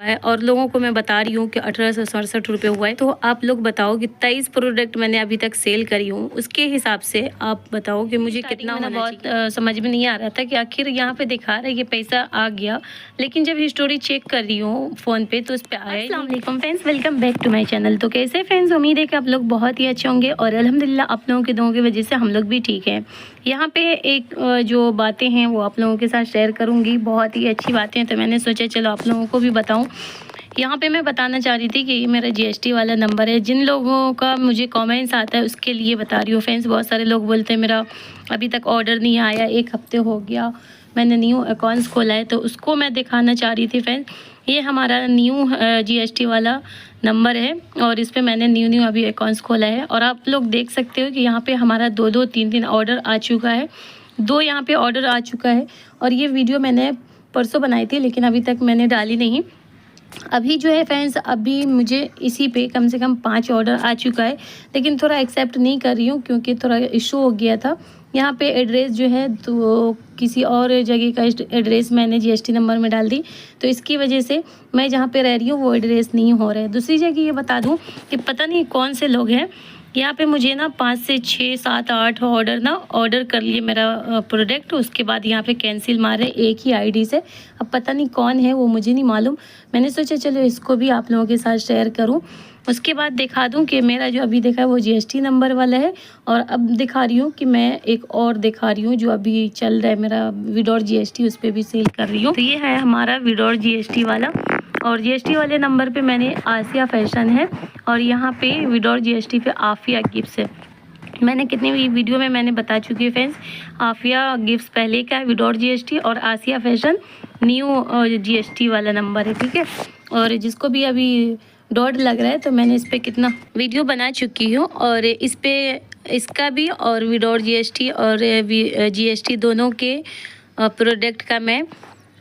है और लोगों को मैं बता रही हूँ कि 1867 हुआ है। तो आप लोग बताओ कि 23 प्रोडक्ट मैंने अभी तक सेल करी हूँ, उसके हिसाब से आप बताओ कि मुझे कितना होना बहुत समझ में नहीं आ रहा था कि आखिर यहाँ पे दिखा रहा है कि पैसा आ गया, लेकिन जब हिस्टोरी चेक कर रही हूँ फ़ोन पे तो उस पर आया। अस्सलाम वालेकुम friends, welcome back to my channel. तो कैसे फ्रेंड्स, उम्मीद है कि आप लोग बहुत ही अच्छे होंगे और अल्हम्दुलिल्लाह आप लोगों की दुआओं की वजह से हम लोग भी ठीक हैं। यहाँ पे एक जो बातें हैं वो आप लोगों के साथ शेयर करूँगी, बहुत ही अच्छी बातें हैं, तो मैंने सोचा चलो आप लोगों को भी बताऊँ। यहाँ पे मैं बताना चाह रही थी कि ये मेरा जीएसटी वाला नंबर है। जिन लोगों का मुझे कमेंट्स आता है उसके लिए बता रही हूँ फ्रेंड्स। बहुत सारे लोग बोलते हैं मेरा अभी तक ऑर्डर नहीं आया, 1 हफ्ते हो गया, मैंने न्यू अकाउंट्स खोला है, तो उसको मैं दिखाना चाह रही थी फ्रेंड्स। ये हमारा न्यू जीएसटी वाला नंबर है और इस पर मैंने न्यू अभी अकाउंट्स खोला है और आप लोग देख सकते हो कि यहाँ पे हमारा 2-2 3-3 ऑर्डर आ चुका है। 2 यहाँ पे ऑर्डर आ चुका है और ये वीडियो मैंने परसों बनाई थी लेकिन अभी तक मैंने डाली नहीं। अभी जो है फ्रेंड्स, अभी मुझे इसी पे कम से कम 5 ऑर्डर आ चुका है, लेकिन थोड़ा एक्सेप्ट नहीं कर रही हूँ क्योंकि थोड़ा इशू हो गया था। यहाँ पे एड्रेस जो है तो किसी और जगह का एड्रेस मैंने जीएसटी नंबर में डाल दी, तो इसकी वजह से मैं जहाँ पे रह रही हूँ वो एड्रेस नहीं हो रहा है। दूसरी जगह ये बता दूँ कि पता नहीं कौन से लोग हैं, यहाँ पे मुझे ना 5 से 6 7 8 ऑर्डर कर लिए मेरा प्रोडक्ट, उसके बाद यहाँ पे कैंसिल मारे एक ही आईडी से। अब पता नहीं कौन है वो मुझे नहीं मालूम, मैंने सोचा चलो इसको भी आप लोगों के साथ शेयर करूँ। उसके बाद दिखा दूँ कि मेरा जो अभी देखा है वो जीएसटी नंबर वाला है और अब दिखा रही हूँ कि मैं एक और दिखा रही हूँ जो अभी चल रहा है मेरा विदआउट जीएसटी, उस पर भी सेल कर रही हूँ। तो ये है हमारा विदआउट जीएसटी वाला और जीएसटी वाले नंबर पे मैंने आसिया फैशन है और यहाँ पे विदआउट जीएसटी पे आफिया गिफ्ट्स है। मैंने कितनी भी वीडियो में मैंने बता चुकी है फ्रेंड्स, आफिया गिफ्ट्स पहले का है विदआउट जीएसटी और आसिया फैशन न्यू जीएसटी वाला नंबर है, ठीक है। और जिसको भी अभी डॉट लग रहा है तो मैंने इस पर कितना वीडियो बना चुकी हूँ और इस पर इसका भी और विदआउट जीएसटी और जीएसटी दोनों के प्रोडक्ट का मैं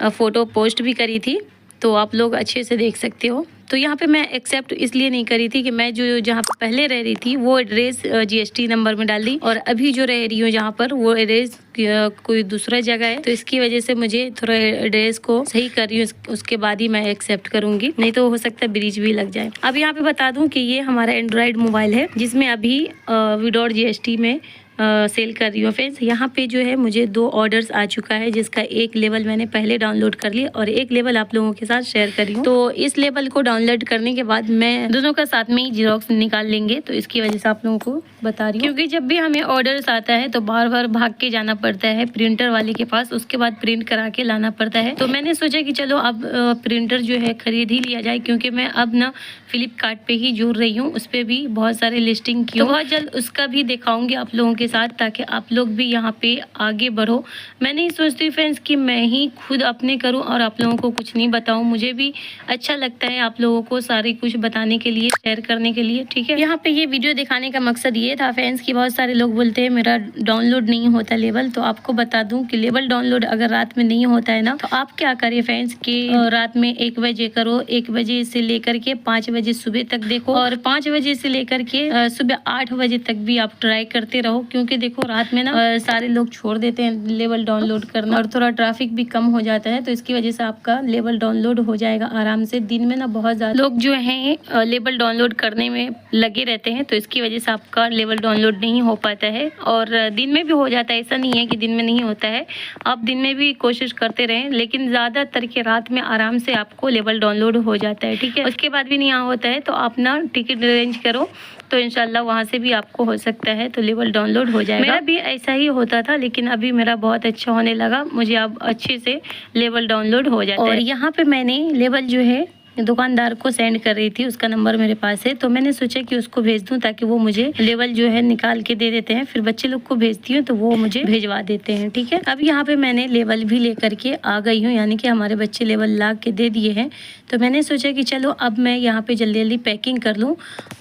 फ़ोटो पोस्ट भी करी थी, तो आप लोग अच्छे से देख सकते हो। तो यहाँ पे मैं एक्सेप्ट इसलिए नहीं करी थी कि मैं जो जहाँ पे पहले रह रही थी वो एड्रेस जीएसटी नंबर में डाल दी और अभी जो रह रही हूँ जहाँ पर वो एड्रेस कोई दूसरा जगह है, तो इसकी वजह से मुझे थोड़ा एड्रेस को सही कर रही हूँ, उसके बाद ही मैं एक्सेप्ट करूँगी, नहीं तो हो सकता है ब्रीच भी लग जाए। अब यहाँ पे बता दूँ कि ये हमारा एंड्रॉयड मोबाइल है जिसमें अभी विदआउट जीएसटी में सेल कर रही हूँ फ्रेंड्स। यहाँ पे जो है मुझे 2 ऑर्डर्स आ चुका है जिसका एक लेवल मैंने पहले डाउनलोड कर लिया और एक लेवल आप लोगों के साथ शेयर कर रही हूँ। तो इस लेवल को डाउनलोड करने के बाद मैं दोनों का साथ में ही जीरोक्स निकाल लेंगे, तो इसकी वजह से आप लोगों को बता रही हूँ। क्योंकि जब भी हमें ऑर्डर्स आता है तो बार बार भाग के जाना पड़ता है प्रिंटर वाले के पास, उसके बाद प्रिंट करा के लाना पड़ता है। तो मैंने सोचा कि चलो अब प्रिंटर जो है खरीद ही लिया जाए, क्योंकि मैं अब ना फ्लिपकार्ट पे ही जुड़ रही हूँ, उस पर भी बहुत सारे लिस्टिंग की, तो बहुत जल्द उसका भी दिखाऊंगी आप लोगों के साथ ताकि आप लोग भी यहाँ पे आगे बढ़ो। मैं नहीं सोचती फ्रेंड्स कि मैं ही खुद अपने करूँ और आप लोगों को कुछ नहीं बताऊँ, मुझे भी अच्छा लगता है आप लोगों को सारे कुछ बताने के लिए, शेयर करने के लिए, ठीक है। यहाँ पे ये वीडियो दिखाने का मकसद ये था फ्रेंड्स कि बहुत सारे लोग बोलते हैं मेरा डाउनलोड नहीं होता लेवल, तो आपको बता दूँ कि लेवल डाउनलोड अगर रात में नहीं होता है ना तो आप क्या करें फ्रेंड्स कि रात में 1 बजे करो, 1 बजे से लेकर के 5 बजे सुबह तक देखो और 5 बजे से लेकर के सुबह 8 बजे तक भी आप ट्राई करते रहो, क्योंकि देखो रात में ना सारे लोग छोड़ देते हैं लेवल डाउनलोड करना और थोड़ा ट्रैफिक भी कम हो जाता है, तो इसकी वजह से आपका लेवल डाउनलोड हो जाएगा आराम से। दिन में ना बहुत ज़्यादा लोग जो हैं लेवल डाउनलोड करने में लगे रहते हैं, तो इसकी वजह से आपका लेवल डाउनलोड नहीं हो पाता है और दिन में भी हो जाता है, ऐसा नहीं है कि दिन में नहीं होता है, आप दिन में भी कोशिश करते रहें, लेकिन ज़्यादातर के रात में आराम से आपको लेवल डाउनलोड हो जाता है, ठीक है। उसके बाद भी नहीं होता है तो आप ना टिकट अरेंज करो, तो इंशाल्लाह वहाँ से भी आपको हो सकता है तो लेवल डाउनलोड हो जाएगा। मेरा भी ऐसा ही होता था लेकिन अभी मेरा बहुत अच्छा होने लगा, मुझे अब अच्छे से लेवल डाउनलोड हो जाता है। और यहाँ पे मैंने लेवल जो है दुकानदार को सेंड कर रही थी, उसका नंबर मेरे पास है, तो मैंने सोचा कि उसको भेज दूं ताकि वो मुझे लेवल जो है निकाल के दे देते हैं, फिर बच्चे लोग को भेजती हूँ तो वो मुझे भेजवा देते हैं, ठीक है। अब यहाँ पे मैंने लेवल भी लेकर के आ गई हूँ, यानी कि हमारे बच्चे लेवल ला के दे दिए हैं, तो मैंने सोचा कि चलो अब मैं यहाँ पे जल्दी जल्दी पैकिंग कर लूँ।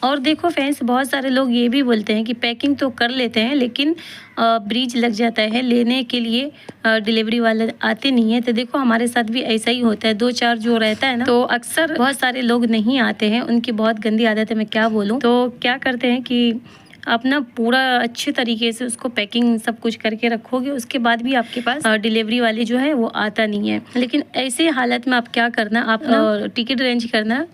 और देखो फ्रेंड्स, बहुत सारे लोग ये भी बोलते हैं कि पैकिंग तो कर लेते हैं लेकिन ब्रीज लग जाता है, लेने के लिए डिलीवरी वाले आते नहीं है। तो देखो हमारे साथ भी ऐसा ही होता है, 2-4 जो रहता है ना तो अक्सर बहुत सारे लोग नहीं आते हैं, उनकी बहुत गंदी आदत है, मैं क्या बोलूँ। तो क्या करते हैं कि आप ना पूरा अच्छे तरीके से उसको पैकिंग सब कुछ करके रखोगे, उसके बाद भी आपके पास डिलीवरी वाले जो है वो आता नहीं है। लेकिन ऐसे हालत में आप क्या करना, आप ना टिकट अरेंज करना,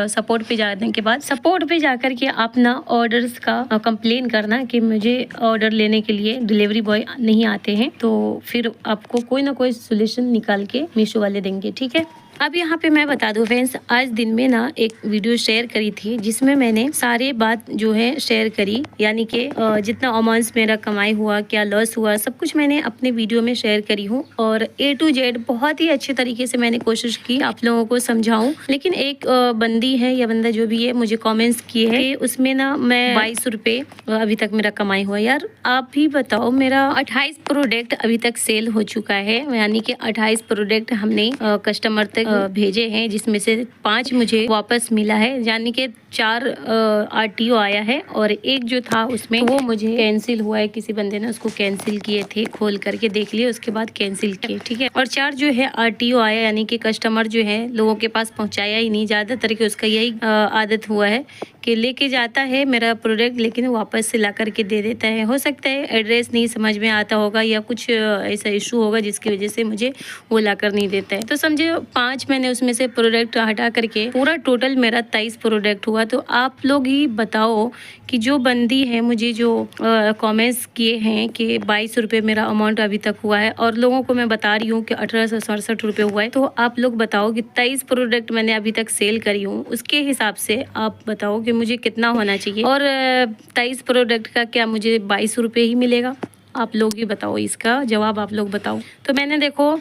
सपोर्ट पे जाने के बाद सपोर्ट पे जाकर के आप ना ऑर्डर्स का कंप्लेन करना कि मुझे ऑर्डर लेने के लिए डिलीवरी बॉय नहीं आते हैं, तो फिर आपको कोई ना कोई सोल्यूशन निकाल के मीशो वाले देंगे, ठीक है। अब यहाँ पे मैं बता दूं फ्रेंड्स, आज दिन में ना एक वीडियो शेयर करी थी जिसमें मैंने सारे बात जो है शेयर करी, यानी कि जितना अमाउंट मेरा कमाई हुआ, क्या लॉस हुआ, सब कुछ मैंने अपने वीडियो में शेयर करी हूँ। और A to Z बहुत ही अच्छे तरीके से मैंने कोशिश की आप लोगों को समझाऊं। लेकिन एक बंदी है या बंदा जो भी है मुझे कॉमेंट्स किए है, उसमें ना मैं 22 रुपये अभी तक मेरा कमाई हुआ। यार आप भी बताओ, मेरा 28 प्रोडक्ट अभी तक सेल हो चुका है, यानी कि 28 प्रोडक्ट हमने कस्टमर तक भेजे हैं, जिसमें से 5 मुझे वापस मिला है, यानी कि 4 RTO आया है और एक जो था उसमें वो मुझे कैंसिल हुआ है। किसी बंदे ने उसको कैंसिल किए थे, खोल करके देख लिए, उसके बाद कैंसिल किए, ठीक है। और 4 जो है RTO आया, यानी कि कस्टमर जो है लोगों के पास पहुंचाया ही नहीं। ज़्यादातर के उसका यही आदत हुआ है कि लेके जाता है मेरा प्रोडक्ट, लेकिन वापस से ला करके दे देता है। हो सकता है एड्रेस नहीं समझ में आता होगा या कुछ ऐसा इशू होगा जिसकी वजह से मुझे वो ला कर नहीं देता है। तो समझे 5 मैंने उसमें से प्रोडक्ट हटा करके पूरा टोटल मेरा 23 प्रोडक्ट हुआ। तो आप लोग ही बताओ कि जो बंदी है मुझे जो कमेंट्स किए हैं कि 22 रुपये मेरा अमाउंट अभी तक हुआ है और लोगों को मैं बता रही हूँ कि 1867 रुपये हुआ है, तो आप लोग बताओ कि 23 प्रोडक्ट मैंने अभी तक सेल करी हूँ, उसके हिसाब से आप बताओ कि मुझे कितना होना चाहिए। और 23 प्रोडक्ट का क्या मुझे 22 रुपये ही मिलेगा? आप लोग ही बताओ, इसका जवाब आप लोग बताओ। तो मैंने देखो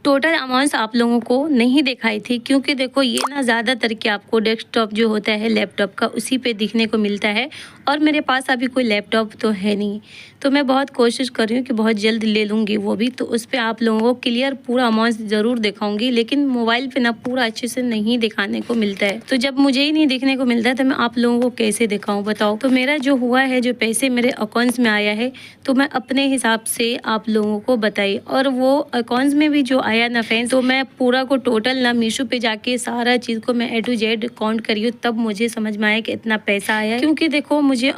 टोटल अमाउंट्स आप लोगों को नहीं दिखाई थी, क्योंकि देखो ये ना ज़्यादातर कि आपको डेस्कटॉप जो होता है लैपटॉप का उसी पे दिखने को मिलता है, और मेरे पास अभी कोई लैपटॉप तो है नहीं। तो मैं बहुत कोशिश कर रही हूँ कि बहुत जल्द ले लूँगी वो भी, तो उस पर आप लोगों को क्लियर पूरा अमाउंट ज़रूर दिखाऊंगी। लेकिन मोबाइल पे ना पूरा अच्छे से नहीं दिखाने को मिलता है, तो जब मुझे ही नहीं दिखने को मिलता है तो मैं आप लोगों को कैसे दिखाऊँ बताओ। तो मेरा जो हुआ है, जो पैसे मेरे अकाउंट्स में आया है, तो मैं अपने हिसाब से आप लोगों को बताई। और वो अकाउंट्स में भी जो आया ना फ्रेंड्स, तो मैं पूरा को टोटल ना मीशो पे जाके सारा चीज़ को मैं A to Z काउंट करी हूँ, तब मुझे समझ में आया कि इतना पैसा आया है। क्योंकि देखो मुझे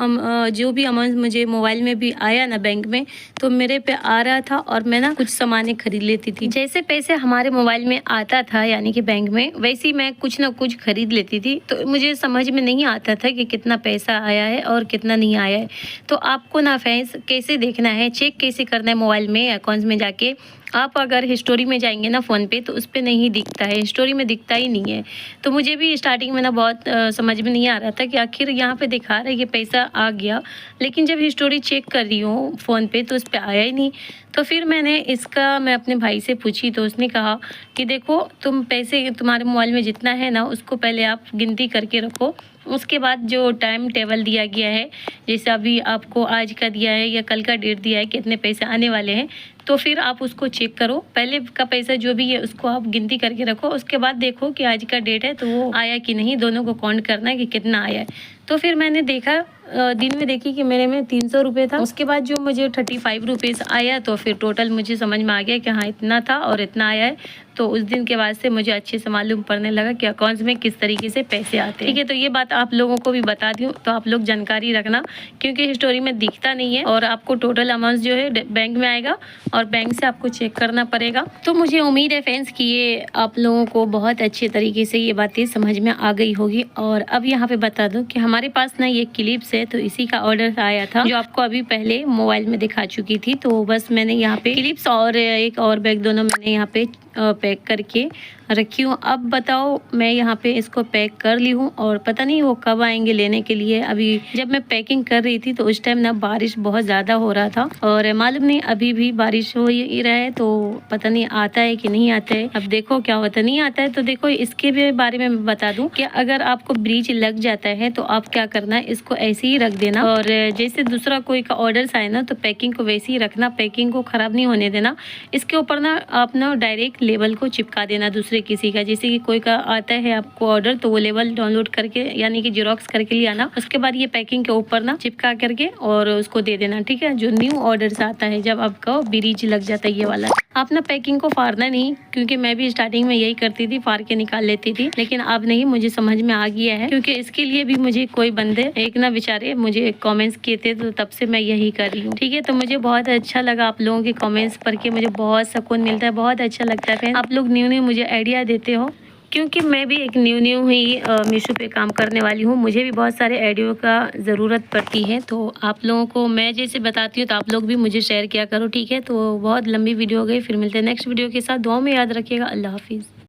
जो भी अमाउंट मुझे मोबाइल में भी आया ना बैंक में, तो मेरे पे आ रहा था और मैं ना कुछ सामानें खरीद लेती थी। जैसे पैसे हमारे मोबाइल में आता था यानी कि बैंक में, वैसे ही मैं कुछ ना कुछ खरीद लेती थी। तो मुझे समझ में नहीं आता था कि कितना पैसा आया है और कितना नहीं आया है। तो आपको ना फ्रेंड्स कैसे देखना है, चेक कैसे करना है मोबाइल में अकाउंट्स में जाके, आप अगर हिस्टोरी में जाएंगे ना फ़ोन पे, तो उस पर नहीं दिखता है, हिस्टोरी में दिखता ही नहीं है। तो मुझे भी स्टार्टिंग में ना बहुत समझ में नहीं आ रहा था कि आखिर यहाँ पे दिखा रहा है कि पैसा आ गया, लेकिन जब हिस्टोरी चेक कर रही हूँ फ़ोन पे तो उस पर आया ही नहीं। तो फिर मैं अपने भाई से पूछी, तो उसने कहा कि देखो तुम पैसे तुम्हारे मोबाइल में जितना है ना उसको पहले आप गिनती करके रखो, उसके बाद जो टाइम टेबल दिया गया है, जैसे अभी आपको आज का दिया है या कल का डेट दिया है कितने पैसे आने वाले हैं, तो फिर आप उसको चेक करो। पहले का पैसा जो भी है उसको आप गिनती करके रखो, उसके बाद देखो कि आज का डेट है तो वो आया कि नहीं, दोनों को काउंट करना है कि कितना आया है। तो फिर मैंने देखा दिन में देखी कि मेरे में 300 रुपये था। उसके बाद जो मुझे 35 रुपीज़ आया, तो फिर टोटल मुझे समझ में आ गया कि हाँ इतना था और इतना आया है। तो उस दिन के बाद से मुझे अच्छे से मालूम पड़ने लगा कि अकाउंट्स में किस तरीके से पैसे आते हैं, ठीक है। तो ये बात आप लोगों को भी बता दूँ, तो आप लोग जानकारी रखना, क्योंकि हिस्टोरी में दिखता नहीं है और आपको टोटल अमाउंट जो है बैंक में आएगा और बैंक से आपको चेक करना पड़ेगा। तो मुझे उम्मीद है फ्रेंड्स कि ये आप लोगों को बहुत अच्छे तरीके से ये बातें समझ में आ गई होगी। और अब यहाँ पे बता दूँ कि हमारे पास ना ये क्लिप्स है, तो इसी का ऑर्डर आया था जो आपको अभी पहले मोबाइल में दिखा चुकी थी। तो बस मैंने यहाँ पे क्लिप्स और एक और बैग दोनों मैंने यहाँ पे पैक करके रखी हूँ। अब बताओ मैं यहाँ पे इसको पैक कर ली हूँ और पता नहीं वो कब आएंगे लेने के लिए। अभी जब मैं पैकिंग कर रही थी तो उस टाइम ना बारिश बहुत ज़्यादा हो रहा था और मालूम नहीं अभी भी बारिश हो ही रहा है, तो पता नहीं आता है कि नहीं आता है। अब देखो क्या होता, नहीं आता है तो देखो इसके भी बारे में बता दूँ कि अगर आपको ब्रीच लग जाता है तो आप क्या करना है, इसको ऐसे ही रख देना और जैसे दूसरा कोई का ऑर्डर आए ना तो पैकिंग को वैसे ही रखना, पैकिंग को ख़राब नहीं होने देना। इसके ऊपर ना आप ना डायरेक्ट लेबल को चिपका देना दूसरे दूसरे किसी का, जैसे कि कोई का आता है आपको ऑर्डर तो वो लेबल डाउनलोड करके यानी कि जेरोक्स करके ले आना, उसके बाद ये पैकिंग के ऊपर ना चिपका करके और उसको दे देना, ठीक है। जो न्यू ऑर्डर आता है जब आपका ब्रीज लग जाता है ये वाला, आप ना पैकिंग को फाड़ना नहीं, क्योंकि मैं भी स्टार्टिंग में यही करती थी, फाड़ के निकाल लेती थी, लेकिन अब नहीं, मुझे समझ में आ गया है, क्योंकि इसके लिए भी मुझे कोई बंदे एक ना बेचारे मुझे कमेंट्स किए थे, तो तब से मैं यही कर रही हूँ, ठीक है। तो मुझे बहुत अच्छा लगा आप लोगों के कमेंट्स पढ़ के, मुझे बहुत सुकून मिलता है, बहुत अच्छा लगता है। आप लोग न्यू न्यू मुझे आइडिया देते हो, क्योंकि मैं भी एक न्यू ही मीशो पे काम करने वाली हूँ, मुझे भी बहुत सारे आइडियो का ज़रूरत पड़ती है। तो आप लोगों को मैं जैसे बताती हूँ तो आप लोग भी मुझे शेयर किया करो, ठीक है। तो बहुत लंबी वीडियो हो गई, फिर मिलते हैं नेक्स्ट वीडियो के साथ। दुआ में याद रखिएगा। अल्लाह हाफिज़।